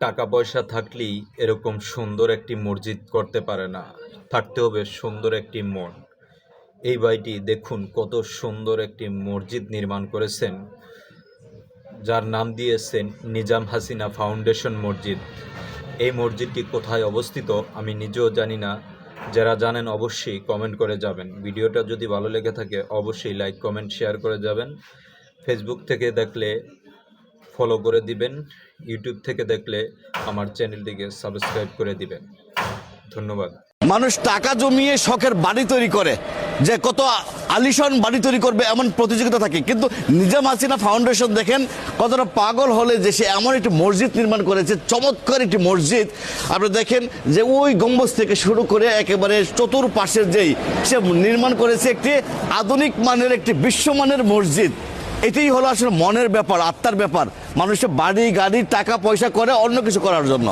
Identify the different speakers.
Speaker 1: টাকা পয়সা থাকলেই এরকম সুন্দর একটি মসজিদ করতে পারে না, থাকতে হবে সুন্দর একটি মন। এই ভাইটি দেখুন কত সুন্দর একটি মসজিদ নির্মাণ করেছেন, যার নাম দিয়েছেন নিজাম হাসিনা ফাউন্ডেশন মসজিদ। এই মসজিদটি কোথায় অবস্থিত আমি নিজেও জানি না। যারা জানেন অবশ্যই কমেন্ট করে যাবেন। ভিডিওটা যদি ভালো লেগে থাকে অবশ্যই লাইক কমেন্ট শেয়ার করে যাবেন। ফেসবুক থেকে দেখলে ফলো করে দিবেন, ইউটিউব থেকে দেখলে আমার চ্যানেলটিকে সাবস্ক্রাইব করে দিবেন। ধন্যবাদ।
Speaker 2: মানুষ টাকা জমিয়ে শখের বাড়ি তৈরি করে, যে কত আলিশান বাড়ি তৈরি করবে এমন প্রতিযোগিতা থাকে, কিন্তু নিজাম হাসিনা ফাউন্ডেশন দেখেন কতটা পাগল হলে যে সে এমন একটি মসজিদ নির্মাণ করেছে, চমৎকার একটি মসজিদ। আপনি দেখেন যে ওই গম্বুজ থেকে শুরু করে একেবারে চতুর্পাশের যেই সে নির্মাণ করেছে একটি আধুনিক মানের একটি বিশ্বমানের মসজিদ। এটাই হলো আসলে মনের ব্যাপার, আত্মার ব্যাপার। মানুষের বাড়ি গাড়ি টাকা পয়সা করে অন্য কিছু করার জন্য।